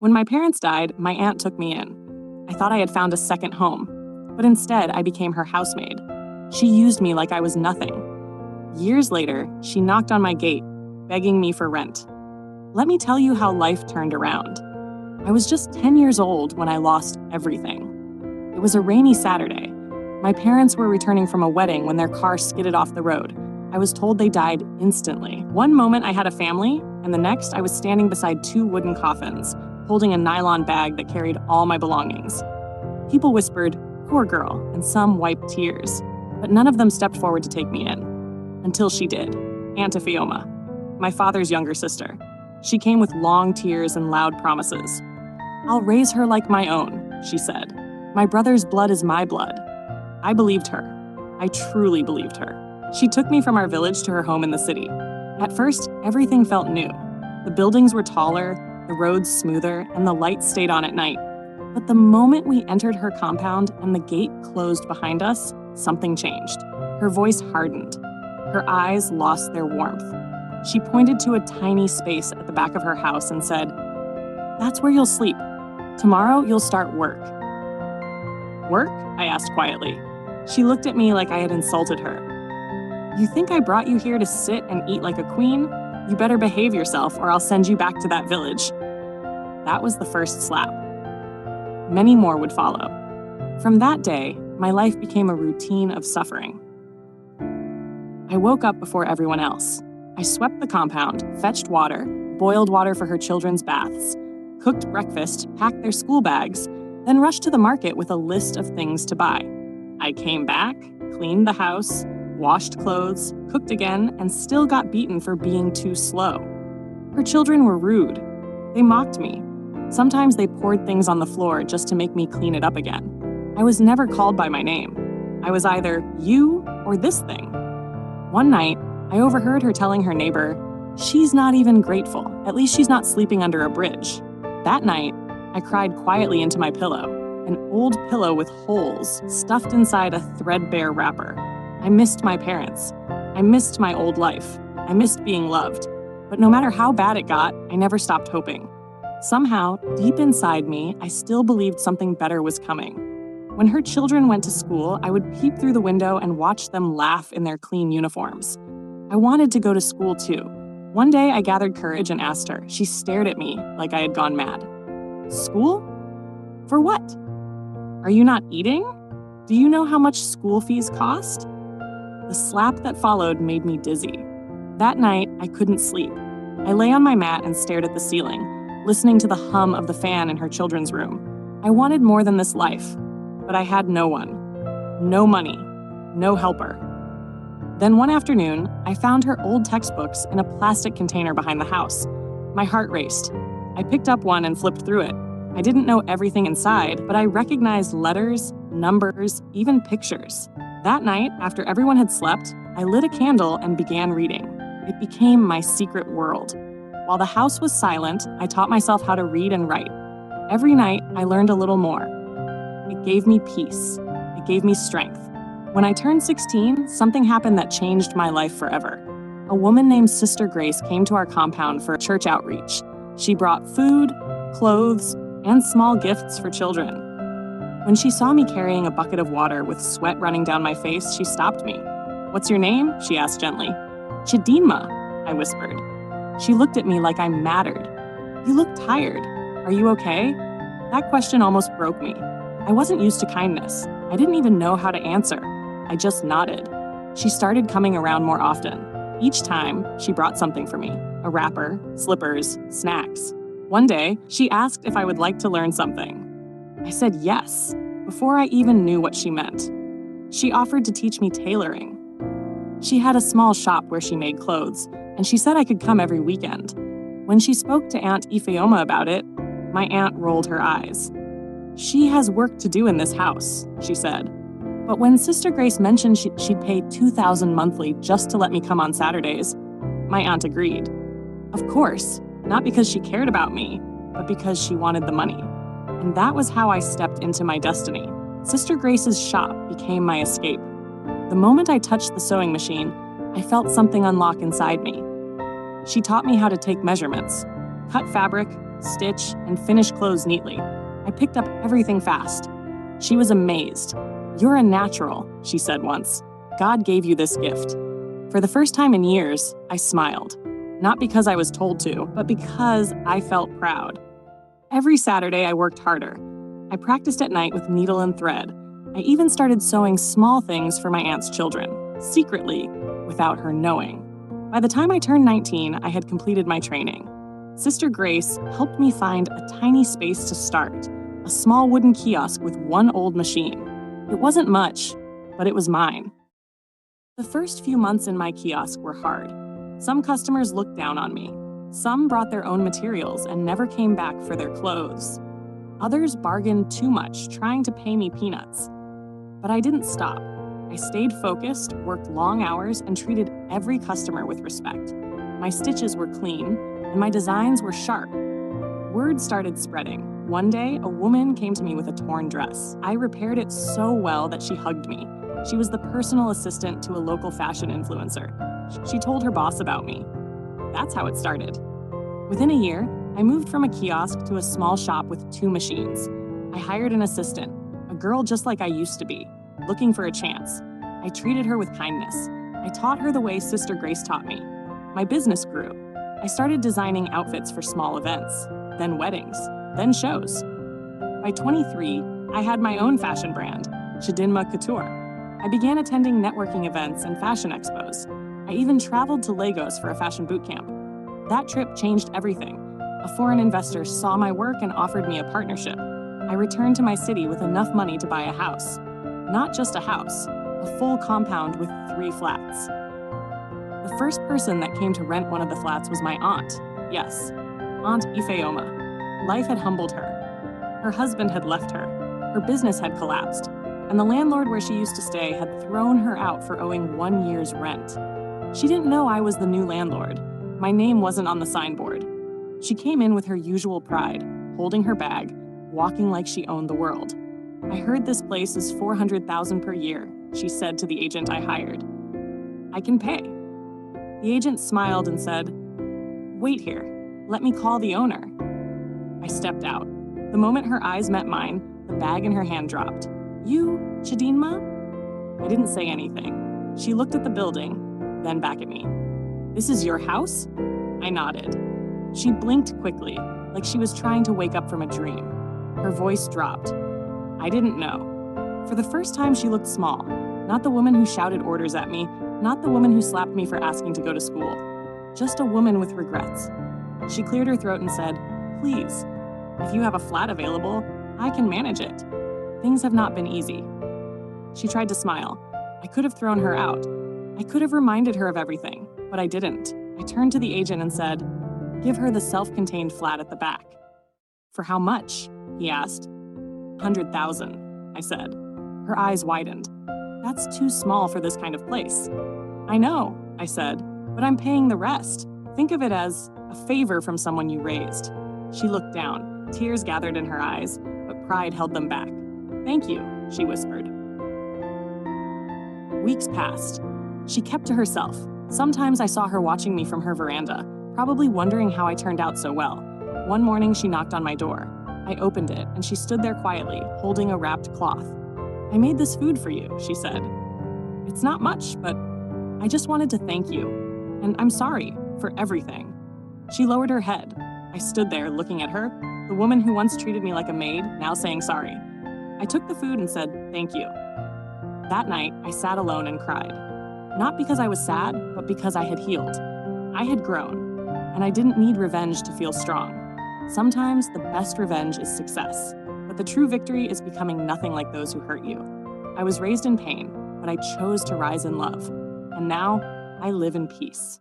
When my parents died, my aunt took me in. I thought I had found a second home, but instead I became her housemaid. She used me like I was nothing. Years later, she knocked on my gate, begging me for rent. Let me tell you how life turned around. I was just 10 years old when I lost everything. It was a rainy Saturday. My parents were returning from a wedding when their car skidded off the road. I was told they died instantly. One moment I had a family, and the next I was standing beside 2 wooden coffins, holding a nylon bag that carried all my belongings. People whispered, "Poor girl," and some wiped tears, but none of them stepped forward to take me in. Until she did. Aunt Ifeoma, my father's younger sister. She came with long tears and loud promises. "I'll raise her like my own," she said. "My brother's blood is my blood." I believed her. I truly believed her. She took me from our village to her home in the city. At first, everything felt new. The buildings were taller, the roads smoother, and the lights stayed on at night. But the moment we entered her compound and the gate closed behind us, something changed. Her voice hardened. Her eyes lost their warmth. She pointed to a tiny space at the back of her house and said, "That's where you'll sleep. Tomorrow you'll start work." "Work?" I asked quietly. She looked at me like I had insulted her. "You think I brought you here to sit and eat like a queen? You better behave yourself or I'll send you back to that village." That was the first slap. Many more would follow. From that day, my life became a routine of suffering. I woke up before everyone else. I swept the compound, fetched water, boiled water for her children's baths, cooked breakfast, packed their school bags, then rushed to the market with a list of things to buy. I came back, cleaned the house, washed clothes, cooked again, and still got beaten for being too slow. Her children were rude. They mocked me. Sometimes they poured things on the floor just to make me clean it up again. I was never called by my name. I was either you or this thing. One night, I overheard her telling her neighbor, "She's not even grateful. At least she's not sleeping under a bridge." That night, I cried quietly into my pillow, an old pillow with holes stuffed inside a threadbare wrapper. I missed my parents. I missed my old life. I missed being loved. But no matter how bad it got, I never stopped hoping. Somehow, deep inside me, I still believed something better was coming. When her children went to school, I would peep through the window and watch them laugh in their clean uniforms. I wanted to go to school too. One day I gathered courage and asked her. She stared at me like I had gone mad. "School? For what? Are you not eating? Do you know how much school fees cost?" The slap that followed made me dizzy. That night, I couldn't sleep. I lay on my mat and stared at the ceiling, listening to the hum of the fan in her children's room. I wanted more than this life, but I had no one. No money. No helper. Then one afternoon, I found her old textbooks in a plastic container behind the house. My heart raced. I picked up one and flipped through it. I didn't know everything inside, but I recognized letters, numbers, even pictures. That night, after everyone had slept, I lit a candle and began reading. It became my secret world. While the house was silent, I taught myself how to read and write. Every night, I learned a little more. It gave me peace. It gave me strength. When I turned 16, something happened that changed my life forever. A woman named Sister Grace came to our compound for a church outreach. She brought food, clothes, and small gifts for children. When she saw me carrying a bucket of water with sweat running down my face, she stopped me. "What's your name?" she asked gently. "Chidinma," I whispered. She looked at me like I mattered. "You look tired. Are you okay?" That question almost broke me. I wasn't used to kindness. I didn't even know how to answer. I just nodded. She started coming around more often. Each time, she brought something for me: a wrapper, slippers, snacks. One day, she asked if I would like to learn something. I said yes, before I even knew what she meant. She offered to teach me tailoring. She had a small shop where she made clothes, and she said I could come every weekend. When she spoke to Aunt Ifeoma about it, my aunt rolled her eyes. "She has work to do in this house," she said. But when Sister Grace mentioned she'd pay $2,000 monthly just to let me come on Saturdays, my aunt agreed. Of course, not because she cared about me, but because she wanted the money. And that was how I stepped into my destiny. Sister Grace's shop became my escape. The moment I touched the sewing machine, I felt something unlock inside me. She taught me how to take measurements, cut fabric, stitch, and finish clothes neatly. I picked up everything fast. She was amazed. "You're a natural," she said once. "God gave you this gift." For the first time in years, I smiled. Not because I was told to, but because I felt proud. Every Saturday, I worked harder. I practiced at night with needle and thread. I even started sewing small things for my aunt's children, secretly, without her knowing. By the time I turned 19, I had completed my training. Sister Grace helped me find a tiny space to start, a small wooden kiosk with one old machine. It wasn't much, but it was mine. The first few months in my kiosk were hard. Some customers looked down on me. Some brought their own materials and never came back for their clothes. Others bargained too much, trying to pay me peanuts. But I didn't stop. I stayed focused, worked long hours, and treated every customer with respect. My stitches were clean, and my designs were sharp. Word started spreading. One day, a woman came to me with a torn dress. I repaired it so well that she hugged me. She was the personal assistant to a local fashion influencer. She told her boss about me. That's how it started. Within a year, I moved from a kiosk to a small shop with 2 machines. I hired an assistant, a girl just like I used to be, looking for a chance. I treated her with kindness. I taught her the way Sister Grace taught me. My business grew. I started designing outfits for small events, then weddings, then shows. By 23, I had my own fashion brand, Chidinma Couture. I began attending networking events and fashion expos. I even traveled to Lagos for a fashion boot camp. That trip changed everything. A foreign investor saw my work and offered me a partnership. I returned to my city with enough money to buy a house. Not just a house, a full compound with 3 flats. The first person that came to rent one of the flats was my aunt. Yes, Aunt Ifeoma. Life had humbled her. Her husband had left her. Her business had collapsed. And the landlord where she used to stay had thrown her out for owing 1 year's rent. She didn't know I was the new landlord. My name wasn't on the signboard. She came in with her usual pride, holding her bag, walking like she owned the world. "I heard this place is $400,000 per year," she said to the agent I hired. "I can pay." The agent smiled and said, "Wait here, let me call the owner." I stepped out. The moment her eyes met mine, the bag in her hand dropped. "You, Chidinma?" I didn't say anything. She looked at the building, then back at me. "This is your house?" I nodded. She blinked quickly, like she was trying to wake up from a dream. Her voice dropped. I didn't know. For the first time, she looked small. Not the woman who shouted orders at me, not the woman who slapped me for asking to go to school. Just a woman with regrets. She cleared her throat and said, "Please, if you have a flat available, I can manage it. Things have not been easy." She tried to smile. I could have thrown her out. I could have reminded her of everything, but I didn't. I turned to the agent and said, "Give her the self-contained flat at the back." "For how much?" he asked. "100,000, I said. Her eyes widened. "That's too small for this kind of place." "I know," I said, "but I'm paying the rest. Think of it as a favor from someone you raised." She looked down. Tears gathered in her eyes, but pride held them back. "Thank you," she whispered. Weeks passed. She kept to herself. Sometimes I saw her watching me from her veranda, probably wondering how I turned out so well. One morning, she knocked on my door. I opened it, and she stood there quietly, holding a wrapped cloth. "I made this food for you," she said. "It's not much, but I just wanted to thank you. And I'm sorry for everything." She lowered her head. I stood there looking at her, the woman who once treated me like a maid, now saying sorry. I took the food and said, "Thank you." That night, I sat alone and cried. Not because I was sad, but because I had healed. I had grown, and I didn't need revenge to feel strong. Sometimes the best revenge is success, but the true victory is becoming nothing like those who hurt you. I was raised in pain, but I chose to rise in love, and now I live in peace.